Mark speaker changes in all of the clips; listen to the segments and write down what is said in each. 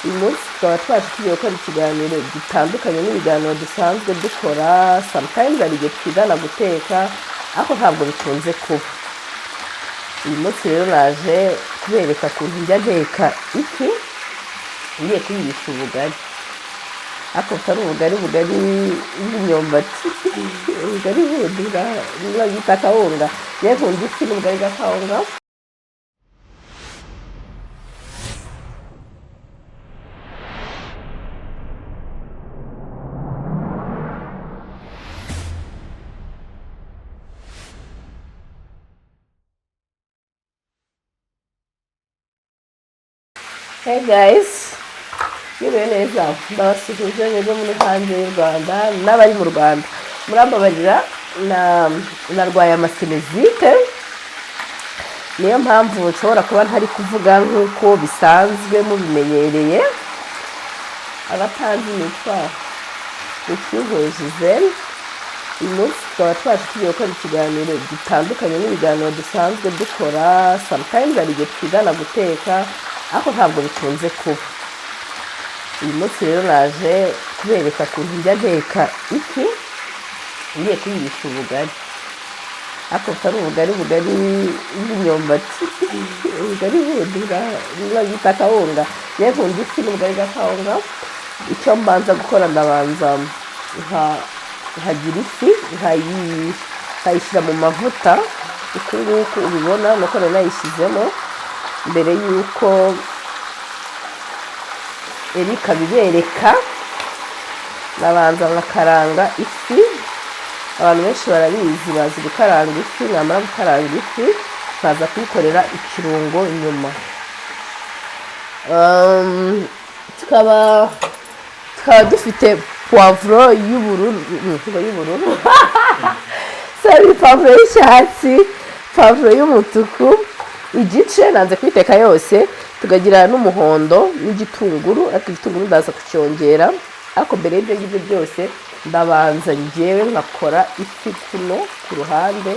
Speaker 1: uyu munsi tukaba twaje tugiye gukora ikiganiro gitandukanye n'ibiganiro dusanzwe dukora. Sometimes hari igihe twigana guteka ariko ntabwo bikunze kuba. Uyu munsi rero naje kubereka ukuntu njya nteka ifi ngiye kuyirisha ubugari, ariko butari ubugari bw'imyumbati, ubugari bundi bita akawunga. Ngiye nkunda ifi n'ubugari bw'akawunga. Hey guys, niwe neza ndabasuhuje mwebwe muri hanze y'u Rwanda n'abari mu Rwanda. Murambabarira narwaye amasinezite, niyo mpamvu nshobora kuba ntari kuvuga nk'uko bisanzwe mubimenyereye. Abatanzi nitwa Icyuhoye Giselle. Uyu munsi tukaba twaje tugiye gukora ikiganiro gitandukanye n'ibiganiro dusanzwe dukora. Sometimes hari igihe twigana guteka ariko ntabwo bikunze kuba. Uyu munsi rero naje kubereka ukuntu njya nteka ifi ngiye kuyirisha ubugari, ariko butari ubugari bw'imyumbati, ubugari bundi bita akawunga. Ngiye nkunda ifi n'ubugari bw'akawunga. Icyo mbanza gukora, ndabanza nkagira ifi nkayishyira mu mavuta. Uku nguku ubibona nuko nari nayishyizemo mbere y'uko Erika bibereka. Nabanza ngakaranga ifi. Abantu benshi barabizi, bazi gukaranga ifi. Namara gukaranga ifi nkaza kuyikorera ikirungo inyuma. Tukaba dufite poivro y'ubururu sorry, poivro y'icyatsi, poivro y'umutuku igice, nanze kuyiteka yose. Tukagira n'umuhondo n'igitunguru, ariko igitunguru ndaza kucyongera. Ariko mbere y'ibyo ngibyo byose ndabanza njyewe nkakora ifi kuno ku ruhande,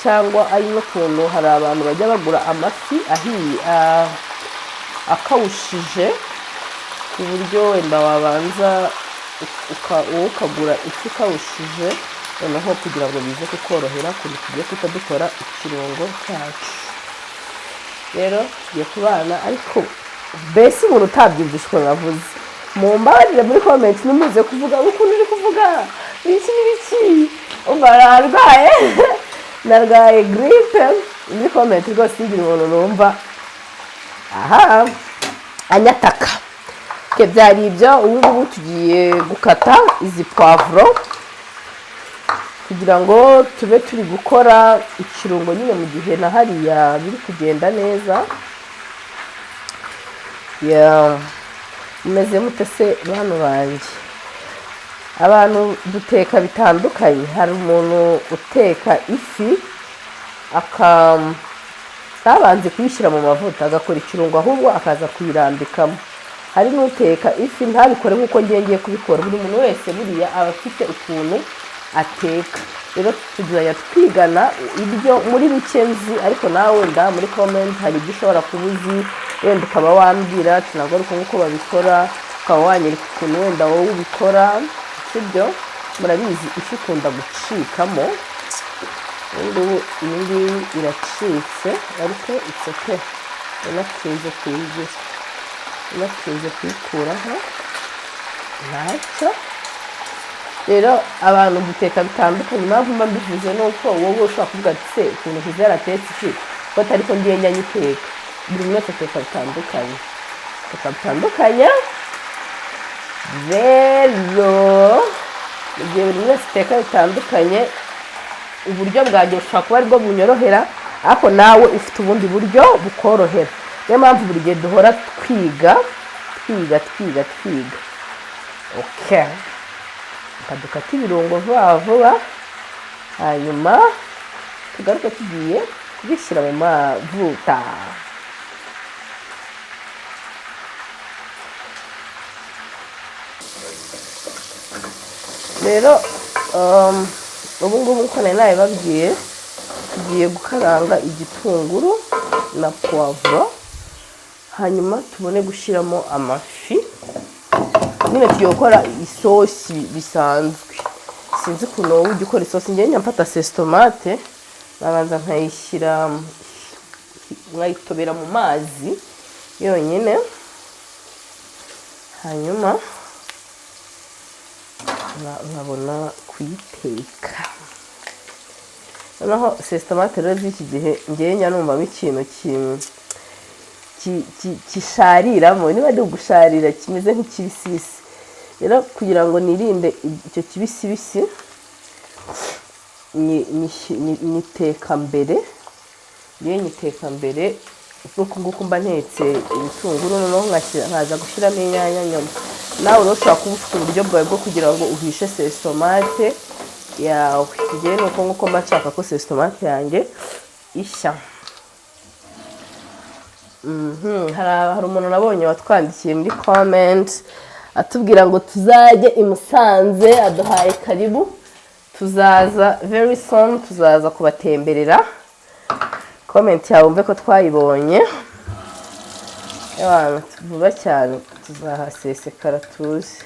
Speaker 1: cyangwa ari n'ukuntu hari abantu bajya bagura amafi ahiye akawushije, ku buryo wenda wabanza ukagura ifi ikawushije, noneho kugira ngo bize kukorohera ukuntu tugiye kuba dukora ikirungo cyacu. Rero tugiye kubana, ariko mbese umuntu utabyumvishe uko navuze, mumbabarire muri comment numuze kuvuga ukuntu uri kuvuga ibiki. Umva narwaye grippe. Muri comment rwose ngira umuntu numva anyataka. Byari ibyo. Ubu ngubu tugiye gukata izi poivro kugira ngo tube turi gukora ikirungo nyine mu gihe na hariya biri kugenda neza. Mumeze mute se bano banjye? Abantu duteka bitandukanye. Hari umuntu uteka ifi atabanze kuyishyira mu mavuta agakora ikirungo, ahubwo akaza kuyirambikamo. Hari n'uteka ifi ntabikore nk'uko ngiye kubikora. Buri muntu wese buriya aba afite ukuntu ateka. Rero tuzajya twigana ibyo muri bike nzi, ariko nawe wenda muri comment hari ibyo ushobora kuba uzi, wenda ukaba wambwira ati ntabwo ari nk'uko babikora, ukaba wanyereka ukuntu wenda wowe ubikora. Sibyo? Murabizi ifi ikunda gucikamo. Ubu iyi ngiyi iracitse, ariko it's okay. Natinze kuyikuraho ntacyo. Rero abantu duteka bitandukanye. Impamvu mba mbivuze ni uko wowe ushobora kuvuga ati se ukuntu Giselle atetse ifi ko atari ko ngiye njya nyiteka. Buri muntu wese ateka bitandukanye. Rero igihe buri wese ateka bitandukanye, uburyo bwanjye bushobora kuba aribwo bunyorohera, ariko nawe ufite ubundi buryo bukorohera. Niyo mpamvu buri gihe duhora twiga. Okay, dukata ibirungo vuba, hanyuma tugaruka tugiye kubishyira mu mavuta. Rero ubu ngubu uko nari nabibabwiye, tugiye gukaranga igitunguru na poivro, hanyuma tubone gushyiramo amafi. nyine tugiye gukora isosi bisanzwe. Sinzi ukuntu wowe ujya ukora isosi. Njye mfata sesitomate nabanza nkayishyira, nkayitobera mu mazi yonyine, hanyuma nkabona kuyiteka. Noneho sesitomate rero z'iki gihe njye numvamo ikintu kishariramo, niba ari ugusharira kimeze nk'ikibisibisi. Rero kugira ngo nirinde icyo kibisibisi nyiteka mbere, nyiteka mbere nguko mba ntetse ibitunguru, noneho nkaza gushyiramo inyanya nyuma. Nawe rero ushobora kuba ufite uburyo bwawe bwo kugira ngo uhishe sesitomate yawe. Njyewe nuko nguko mba nshaka ko sesitomate yanjye ishya. Hari umuntu nabonye watwandikiye muri comment atubwira ngo tuzajye i Musanze, aduhaye karibu, tuzaza very soon, tuzaza kubatemberera. Comment yawe umve ko twayibonye. Vuba cyane tuzahasesekara tuzi.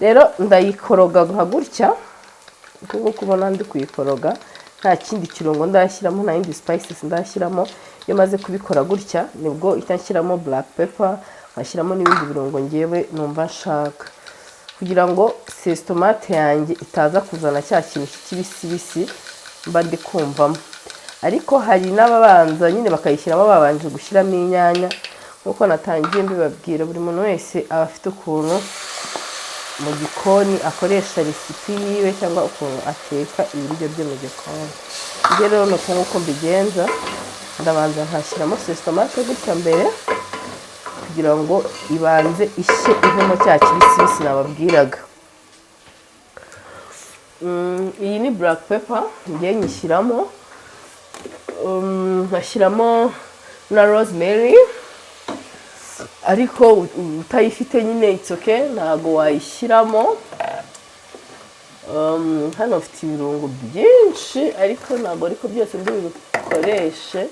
Speaker 1: Rero ndayikoroga nka gutya, kuko kubona ndi kuyikoroga nta kindi kirungo ndashyiramo, nta yindi spices ndashyiramo. Iyo maze kubikora gutya nibwo itanshyiramo black pepper, nkashyiramo n'ibindi birungo ngewe numva nshaka, kugira ngo sesitomate yanjye itaza kuzana cya kintu cy'ikibisibisi mba ndi kumvamo. Ariko hari n'ababanza nyine bakayishyiramo babanje gushyiramo inyanya. Nkuko natangiye mbibabwira, buri muntu wese aba afite ukuntu mu gikoni akoresha resipi yiwe cyangwa ukuntu ateka ibiryo byo mu gikoni. Njye rero nuko nguko mbigenza, ndabanza nkashyiramo sesitomate gutya mbere kugira ngo ibanze ishye ivemo cya kibisibisi nababwiraga. Iyi ni black pepper ngiye nyishyiramo, nkashyiramo na rosemary, ariko utayifite nyine it's okay, ntago wayishyiramo. Hano mfite ibirungo byinshi ariko ntabwo ariko byose ndibikoreshe,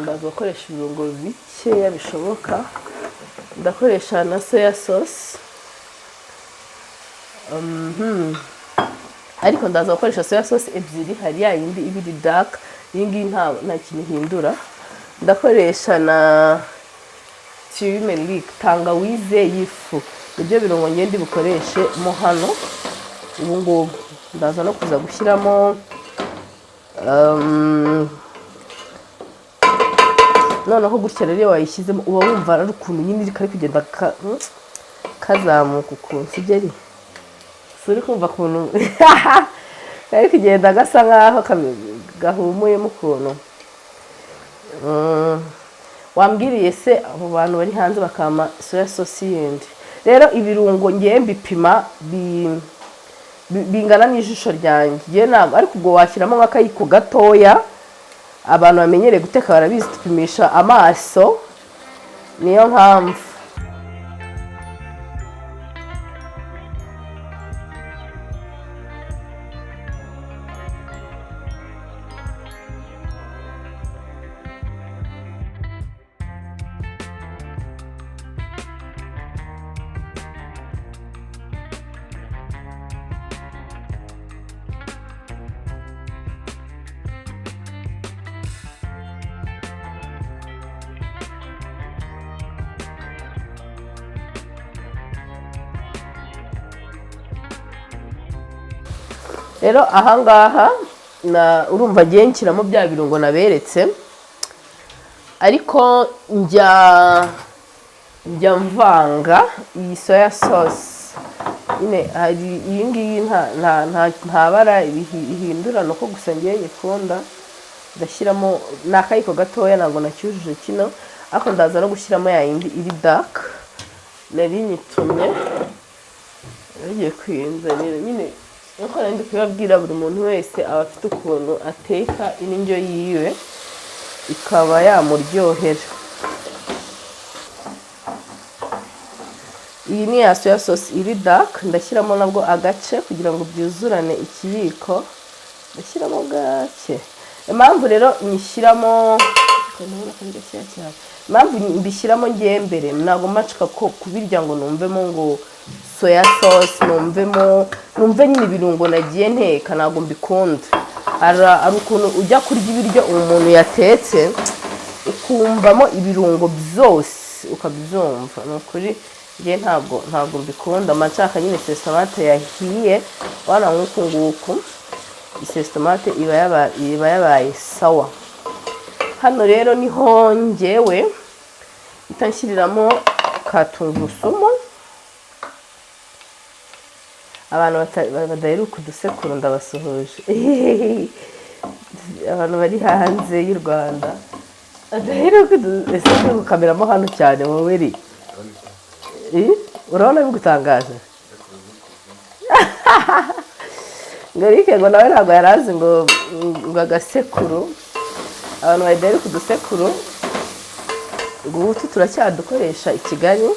Speaker 1: ndaza gukoresha ibirungo bikeya bishoboka. Ndakoresha na soya sauce, ariko ndaza gukoresha soya sauce ebyiri, hari ya yindi ibiri dark, iyi ngiyi nta kintu ihindura. Ndakoresha na turmeric, tangawize y'ifu. Ibyo birungo ngende bukoreshe mo hano ubu ngubu. Ndaza no kuza gushyiramo noneho gutya rero wayishyizemo uba wumva ari ukuntu nyine iri kugenda kazamuka ukuntu, sibyo ari suri kumva ukuntu kari kugenda gasa nkaho gahumuyemo ukuntu. Wambwiriye se abo bantu bari hanze bakama soya sauce yindi. Rero ibirungo ngiye mbipima bingana n'ijisho ryanjye, ntabwo ariko ubwo washyiramo nk'akayiko gatoya. Abantu bamenyereye guteka barabizi tupimisha amaso, niyo mpamvu. Rero ahangaha urumva ngiye nshyiramo bya birungo naberetse, ariko njya mvanga iyi soya sauce. Nyine hari iyi ngiyi nta bara ihindura, nuko gusa ngiye nyikunda. Ndashyiramo n'akayiko gatoya, ntabwo nacyujuje kino, ariko ndaza no gushyiramo ya yindi iri dark nari nyitumye. Yagiye kwiyinzanira nyine, nkuko nandi kubabwira, buri muntu wese aba afite ukuntu ateka indyo yiwe ikaba yamuryohera. Iyi ni ya soya sauce iri dark, ndashyiramo nabwo agace kugira ngo byuzurane ikiyiko. Ndashyiramo gake. Impamvu rero nyishyiramo impamvu mbishyiramo ngiye mbere ntabwo macika ko kubirya ngo numvemo ngo soya sauce numve nyine ibirungo nagiye nteka ntabwo mbikunda. Ari ukuntu ujya kurya ibiryo umuntu yatetse ukumvamo ibirungo byose ukabyumva. Ni ukuri ngiye ntabwo mbikunda. Amacaka nyine sesitomate yahiye wana nk'uku nguku, isesitomate iba yabaye sawa. Hano rero niho ngewe itanshiriramo ka tungurusumu. Abantu badaheruka udusekuru ndabasuhuje. Abantu bari hanze y'u Rwanda badaheruka udusekuru kameramo hano cyane wowe ri urabona bigutangaje. Ngarike ngo nawe ntabwo yarazi ngo agasekuru. Abantu badaheruka udusekuru ngo utu turacyadukoresha i Kigali.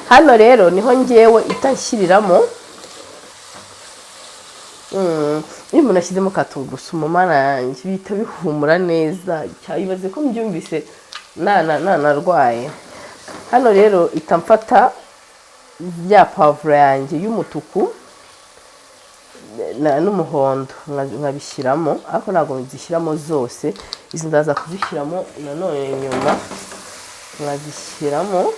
Speaker 1: Hano rero niho ngewe itanshiriramo iyo umuntu ashyizemo ka tungurusumu mana yanjye bihita bihumura neza. Ibaze ko mbyumvise nanarwaye. Hano rero itamfata bya pavuro yanjye y'umutuku n'umuhondo nkabishyiramo, ariko ntabwo nzishyiramo zose. Izi ndaza kuzishyiramo nanone nyuma nkazishyiramo.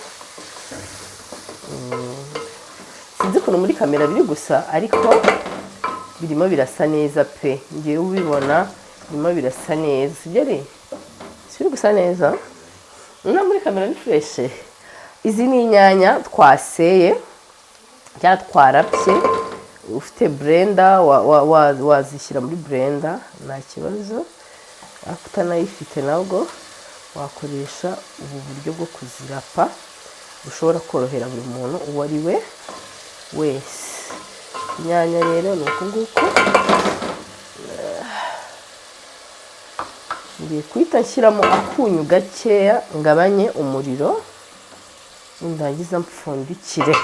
Speaker 1: Sinzi ukuntu muri kamera biri gusa ariko birimo birasa neza pe. Ngiye ubibona birimo birasa neza. Sibyo re? Sibiri gusa neza? Muri kamera ni fresh. Izi ni inyanya twaseye cyangwa twarapye. Ufite blender wazishyira muri blender nta kibazo. Ariko utanayifite nabwo wakoresha ubu buryo bwo kuzirapa bushobora korohera buri muntu uwo ari we wese. Inyanya rero ni uku nguku. Ngiye kuhita nshyiramo akunyu gakeya ngabanye umuriro ndangiza mpfundikire.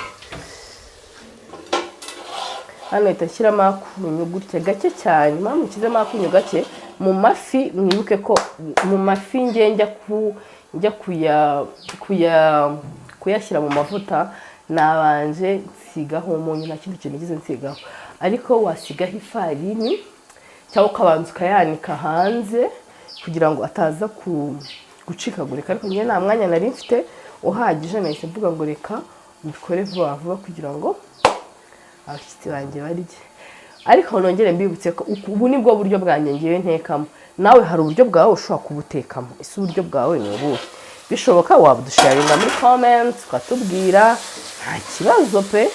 Speaker 1: Hano hita nshyiramo akunyu gutya gake cyane. Impamvu nshyizemo akunyu gake, mu mafi mwibuke ko mu mafi njya kuyashyira mu mavuta nabanje nsigaho umunyu, nta kindi kintu ngize nsigaho. Ariko wasigaho ifarini cyangwa ukabanza ukayanika hanze kugira ngo ataza gucikagurika. Ariko njye nta mwanya nari mfite uhagije, nahise mvuga ngo reka mbikore vuba vuba kugira ngo abashyitsi banjye barye. Ariko nongere mbibutse ko ubu ni bwo buryo bwanjye ngiye ntekamo. Nawe hari uburyo bwawe ushobora kubutekamo. Ese uburyo bwawe ni ubuhe? Bishoboka wabudusharinga muri comments ukatubwira. Nta kibazo pe,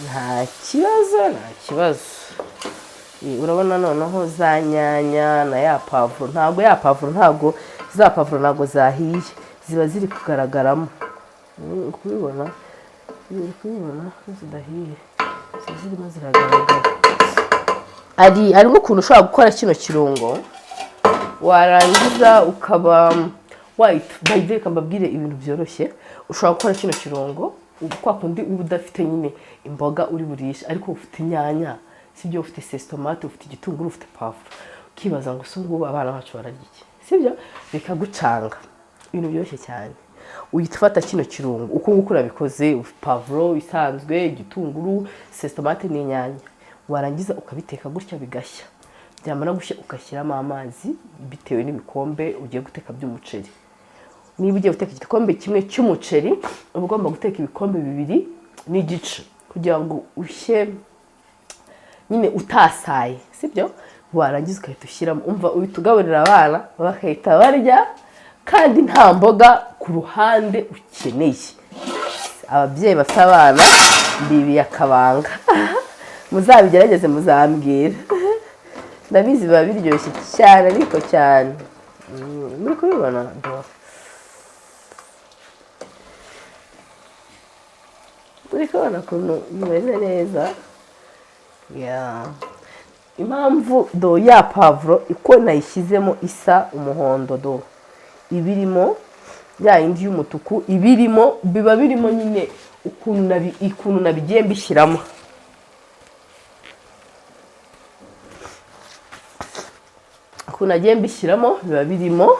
Speaker 1: nta kibazo. Urabona noneho za nyanya na ya pavuro. Ntabwo za pavuro ntabwo zahiye, ziba ziri kugaragaramo. Kubibona zidahiye, zirimo ziragaragara. Ari ukuntu ushobora gukora kino kirungo warangiza ukaba bayideka mbabwire ibintu byoroshye. Ushobora gukora kino kirungo kwa kundi uba udafite nyine imboga uri burisha, ariko ufite inyanya, sibyo, ufite sesitomate, ufite igitunguru, ufite pavuro. Ukibaza ngo se ngubu abana bacu bararya iki? Sibyo, bikagucanga. Ibintu byoroshye cyane. Uhita ufata kino kirungo uko nguko urabikoze, pavuro isanzwe, igitunguru, sesitomate n'inyanya. Warangiza ukabiteka gutya bigashya. Byamara gushya ugashyiramo amazi bitewe n'ibikombe ugiye guteka by'umuceri. Niba ugiye guteka igikombe kimwe cy'umuceri, uba ugomba guteka ibikombe 2 n'igice kugira ngo ushye nyine utasaye, sibyo? Warangiza ukahita ushyiramo, umva uhita ugaburira abana bakahita barya kandi nta mboga ku ruhande ukeneye. Ababyeyi bafite abana mbibiye akabanga. Muzabigerageze muzambwira. Ndabizi biba biryoshye cyane ariko cyane. Muri kubibona uri kubona ukuntu bimeze neza. Impamvu do ya pavuro iko nayishyizemo isa umuhondo do ibirimo ya yindi y'umutuku ibirimo biba birimo nyine ukuntu nabigiye mbishyiramo. Ukuntu nagiye mbishyiramo biba birimo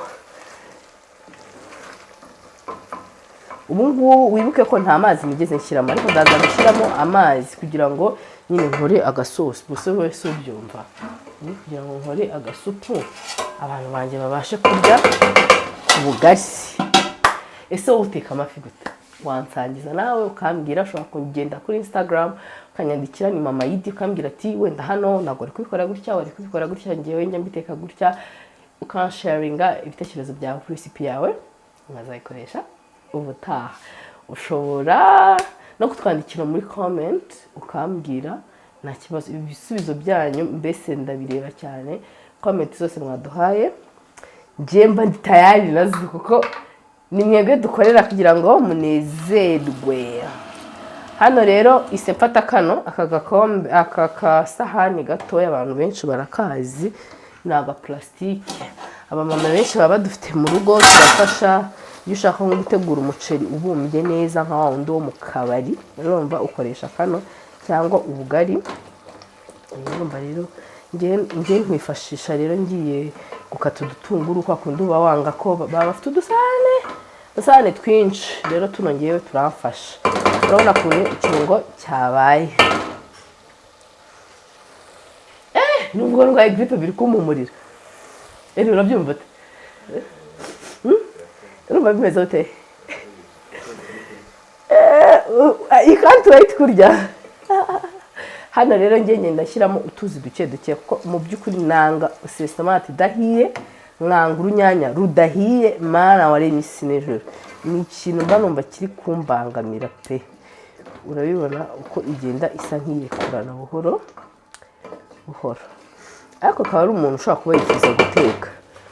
Speaker 1: ubu ngubu wibuke ko nta mazi nigeze nshyiramo, ariko ndaza gushyiramo amazi kugira ngo nyine nkore agasosi. gusa wese ubyumva kugira ngo nkore agasupu abantu banjye babashe kurya ubugari. Ese wowe uteka amafi gute? Wansangiza nawe ukambwira. Ushobora kugenda kuri Instagram ukanyandikira ni mama Yidi ukambwira ati wenda hano ntabwo uri kubikora gutya, wari kubikora gutya, ngewe njya mbiteka gutya, ukansharinga ibitekerezo byawe kuri recipe yawe nkazayikoresha ubutaha. Ushobora no kutwandikira muri comment ukambwira, nta kibazo. Ibisubizo byanyu mbese ndabireba cyane, comment zose mwaduhaye njye mba ndi tayari nazo, kuko ni mwebwe dukorera kugira ngo munezerwe. Hano rero ise mfata kano aka gakombe, aka kasahani gatoya abantu benshi barakazi, ni aga plastique abamama benshi baba badufite mu rugo, birafasha iyo ushaka nko gutegura umuceri ubumbye neza nka wa wundi wo mu kabari, urumva ukoresha kano cyangwa ubugari. Urumva rero ngiye nkwifashisha rero ngiye gukata udutunguru kwa kundi uba wanga ko baba bafite udusahane twinshi, rero tuno ngewe turamfasha. Urabona ukuntu ikirungo cyabaye, nubwo ndwaye grippe biri kumpumurira. Urabyumva ute? Urumva bimeze ute? You can't wait kurya. Hano rero ngenge ndashyiramo utuzi duke duke, kuko mu by'ukuri nanga sesamati dahiye, nkanga urunyanya rudahiye, mana waremye isi n'ijuru. Ni ikintu mba numva kiri kumbangamira pe. Urabibona uko igenda isa nk'iyekurana buhoro buhoro. Ariko akaba ari umuntu ushobora kuba yifuza guteka,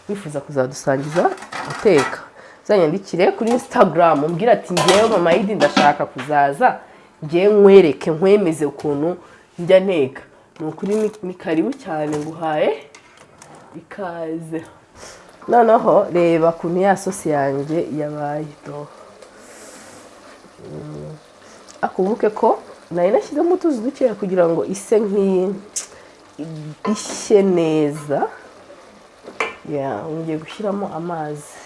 Speaker 1: wifuza kuzadusangiza guteka, uzanyandikire kuri Instagram umbwira ati ngewe mama Yidi ndashaka kuzaza ngewe nkwereke nkwemeze ukuntu njya nteka. Ni ukuri ni karibu cyane, nguhaye ikaze. Noneho reba ukuntu ya sosi yanjye yabaye do. Akubuke ko nari nashyizemo utuzi dukeya kugira ngo ise ishye neza. Ngiye gushyiramo amazi.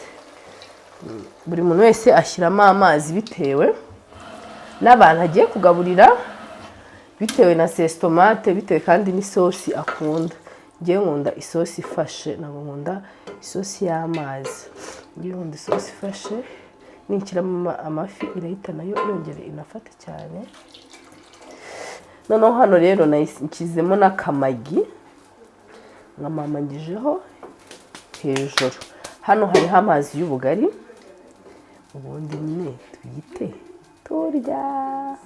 Speaker 1: Buri muntu wese ashyiramo amazi bitewe n'abantu agiye kugaburira, bitewe na sesitomate, bitewe kandi n'isosi akunda. Ngewe nkunda isosi ifashe, ntabwo nkunda isosi y'amazi. Ngewe nkunda isosi ifashe, nishyiramo amafi irahita nayo yongere inafate cyane. Noneho hano rero nashyizemo n'akamagi, nkamamangijeho hejuru. Hano hariho amazi y'ubugari, ubundi nyine twite turya.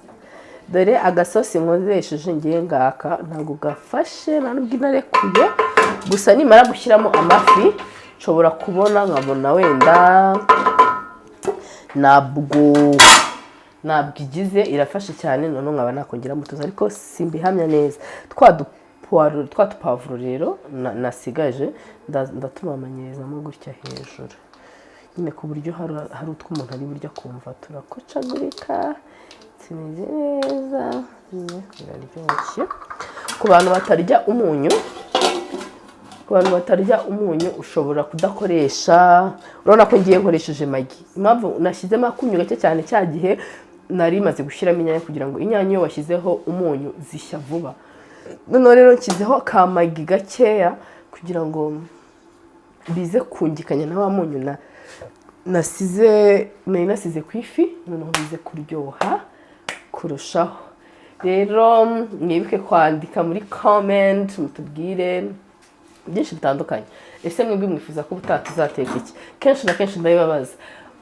Speaker 1: Dore agasosi nkozesheje ngiye ngaka, ntabwo gafashe nta nubwo inarekuye, gusa nimara gushyiramo amafi nshobora kubona nkabona wenda ntabwo igize irafashe cyane, none nkaba nakongeramo utuzi, ariko simbihamya neza. Twa dupavuro rero nasigaje ndatumamanyezamo gutya hejuru, nyine ku buryo hari utw'umuntu ari burya kumva turakocagurika, tumeze neza, biraryoshye. Ku bantu batarya umunyu, ushobora kudakoresha. Urabona ko ngiye nkoresheje magi, impamvu nashyizemo akunyu gake cyane cya gihe nari maze gushyiramo inyanya, kugira ngo inyanya iyo washyizeho umunyu zishya vuba. Noneho rero nshyizeho ka magi gakeya kugira ngo bize kungikanya na wa munyu nari nasize ku ifi, noneho bize kuryoha kurushaho. Rero mwibuke kwandika muri comment mutubwire byinshi bitandukanye. Ese mwebwe mwifuza ko ubutaha tuzateka iki? Kenshi na kenshi ndabibabaza,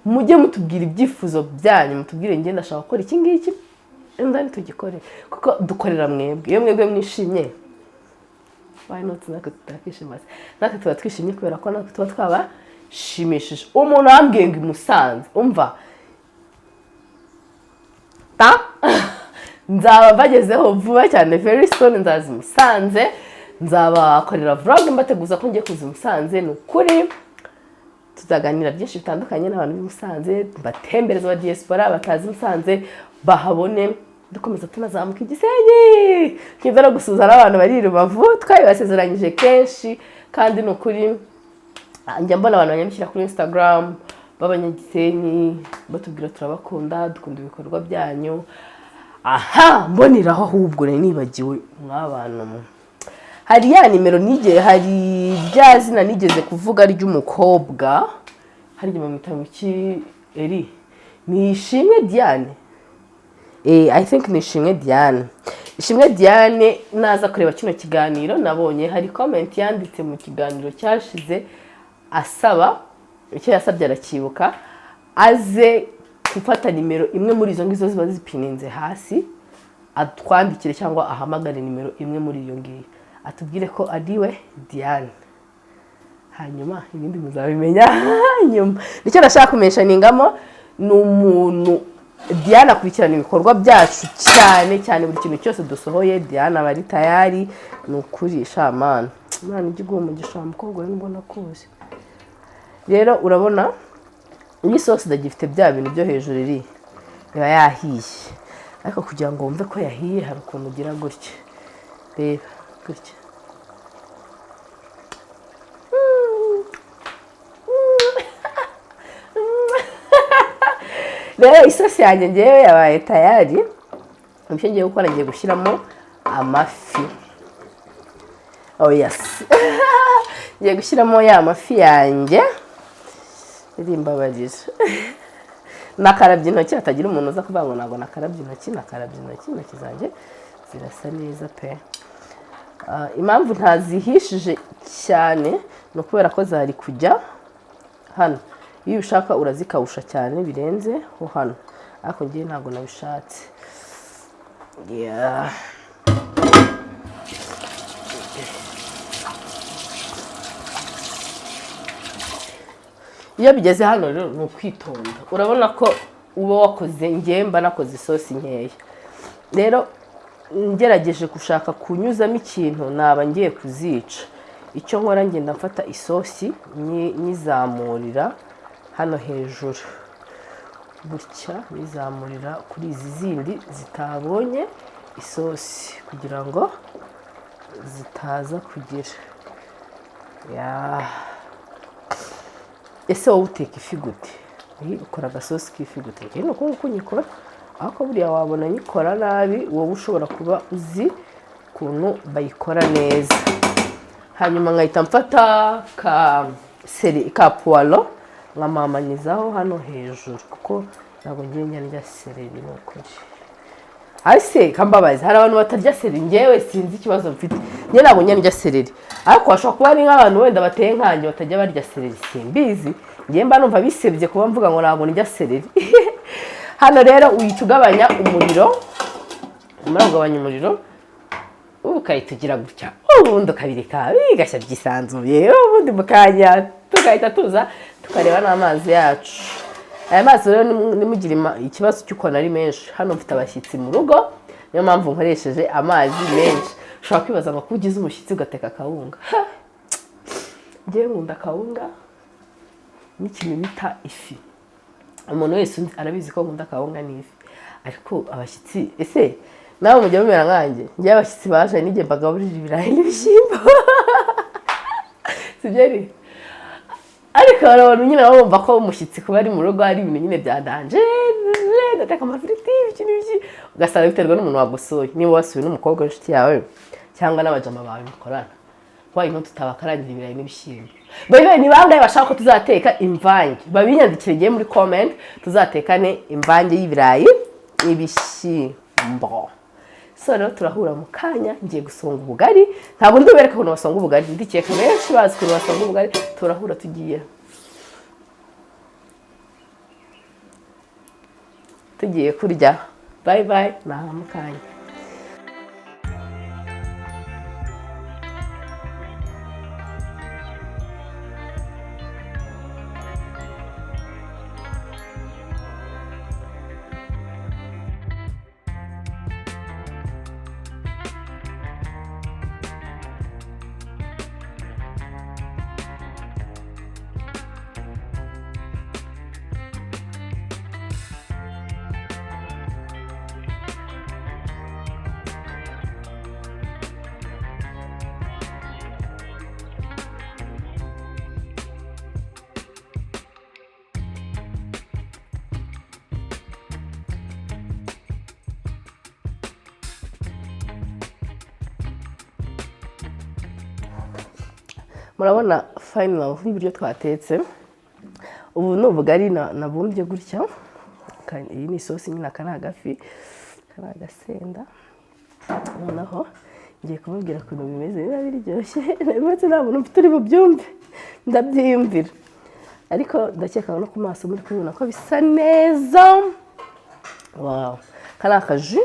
Speaker 1: mujye mutubwira ibyifuzo byanyu, mutubwire njye ndashaka gukora iki ngiki, ndani tugikore, kuko dukorera mwebwe. Iyo mwebwe mwishimye, why not natwe tutakishima? Natwe tuba twishimye kubera ko natwe tuba twabashimishije. Umuntu ambwiye ngo Musanze, umva nzaba bagezeho vuba cyane, very soon nzazi Musanze, nzabakorera vlog mbateguza ko ngiye kuza Musanze. Ni ukuri tuzaganira byinshi bitandukanye n'abantu b'i Musanze, batembereza ba diaspora batazi Musanze bahabone, dukomeza tunazamuka Igisenyi, kiza no gusuza n'abantu bari i Rubavu. Twabibasezeranyije kenshi, kandi ni ukuri njya mbona abantu banyandikira kuri Instagram b'Abanyagisenyi batubwira turabakunda, dukunda ibikorwa byanyu. Aha, mboneraho ahubwo nari nibagiwe mw'abantu. Hari ya nimero hari rya zina nigeze kuvuga ry'umukobwa, hari igihe bamwita iki Eri, ni Ishimwe Diane. I think ni Ishimwe Diane. Ishimwe Diane naza kureba kino kiganiro nabonye hari comment yanditse mu kiganiro cyashize asaba icyo yasabye arakibuka aze gufata nimero imwe muri izo ngizo ziba zipininze hasi atwandikire cyangwa ahamagare nimero imwe muri iyo ngiyo atubwire ko ariwe Diane, hanyuma ibindi muzabimenya nyuma. Nicyo nashaka kumenyesha ningamo ni umuntu Diane akurikirana ibikorwa byacu cyane cyane, buri kintu cyose dusohoye Diane aba ari tayari. Ni ukuri shamana Imana ijye iguha umugisha mukobwa we mbona kuzi. Rero urabona iyi sosi ndagifite bya bintu byo hejuru iri biba yahiye, ariko kugira ngo wumve ko yahiye hari ukuntu ugira gutya, reba gutya. Rero isosi yanjye ngewe yabaye tayari. Ibyo ngiye gukora ngiye gushyiramo amafi. Oh yes. Ngiye gushyiramo ya mafi yanjye. Rimbabarira. Nakarabye intoki hatagira umuntu uza kuvuga ngo ntabwo nakarabye intoki zanjye zirasa neza pe. Impamvu ntazihishije cyane no kubera ko zari kujya hano. Iyo ushaka urazikawusha cyane birenze ho hano, ariko ngiye ntabwo nabishatse. Yeah. Iyo bigeze hano rero ni ukwitonda. Urabona ko uba wakoze ngemba nakoze isosi nkeya. Rero ngerageje gushaka kunyuzamo ikintu naba ngiye kuzica. Icyo nkora ngenda mfata isosi nyizamurira hano hejuru gutya, nizamurira kuri izi zindi zitabonye isosi kugira ngo zitaza kugira ese wowe uteka ifi gute? Ukora agasosi k'ifi gute? Ni uko nyikora, ariko buriya wabona nyikora nabi, wowe ushobora kuba uzi ukuntu bayikora neza. Hanyuma nkahita mfata ka puwaro nkamamanizaho hano hejuru, kuko ntabwo ngiye ndya sereri ni ukuri. Ase kambabaza hari abantu batarya sereri, ngewe sinzi ikibazo mfite. Nge ntabwo ndya sereri, ariko hashobora kuba ari nk'abantu wenda bateye nkanjye batajya barya sereri, simbizi. Nge mba numva bisebye kuba mvuga ngo ntabwo ndya sereri. Hano rero uhita ugabanya umuriro, umara kugabanya umuriro ukahita ugira gutya, ubundi ukabireka bigashya byisanzuye, ubundi mukanya tukahita tuza tukareba n'amazi yacu. Aya mazi rero nimugire ikibazo cy'uko ari menshi. Hano mfite abashyitsi mu rugo, niyo mpamvu nkoresheje amazi menshi. Ushobora kwibaza ngo ko ugize umushyitsi ugateka akawunga. Ngewe nkunda akawunga n'ikintu bita ifi. Umuntu wese arabizi ko nkunda akawunga n'ifi, ariko abashyitsi ese nawe mujya mumera nkanjye. Ngewe abashyitsi baje n'igihe mbagaburira ibirayi n'ibishyimbo. Sibyo? Ariko abantu nyine baba bumva ko umushyitsi kuba ari mu rugo ari ibintu nyine bya danje, ndateka amafiriti ikintu biki, ugasanga biterwa n'umuntu wagusuye. Niba wasuye n'umukobwa w'inshuti yawe cyangwa n'abajama bawe mukorana, why not tutabakarangira ibirayi n'ibishyimbo? Bayibaye ni bangahe bashaka ko tuzateka imvange? Babinyandikire giye muri comment, tuzatekane imvange y'ibirayi n'ibishyimbo. So rero turahura mu kanya, ngiye gusonga ubugari. Ntabwo ndibereka ukuntu basonga ubugari, ndikeka benshi bazi ukuntu basonga ubugari. Turahura tugiye kurya. Bye bye, naha mu kanya. murabona final y'ibiryo twatetse ubu ni ubugari nabumbye gutya iyi ni isosi nyine aka ni agafi kari agasenda noneho ngiye kumubwira ukuntu bimeze biba biryoshye ndetse nta muntu mfite uri bubyumve ndabyiyumvira ariko ndakeka no ku maso muri kubibona ko bisa neza wow kari akaji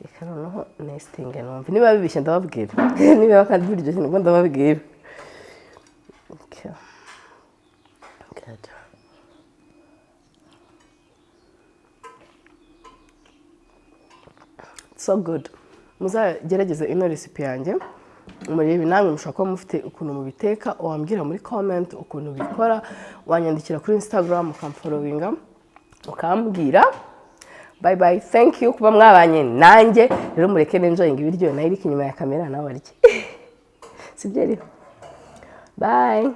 Speaker 1: reka noneho nestinge numva niba bibishye ndababwira niba kandi biryoshye nibwo ndababwira good. So good. Muzagerageze ino recipe yanjye murebe namwe mushaka ko mufite ukuntu mubiteka wambwira muri comment ukuntu bikora wanyandikira kuri Instagram ukamfollowinga ukambwira bye bye thank you kuba mwabanye nanjye rero mureke enjoying ibiryo nayo iri inyuma ya kamera nawe arye sibyo rero bye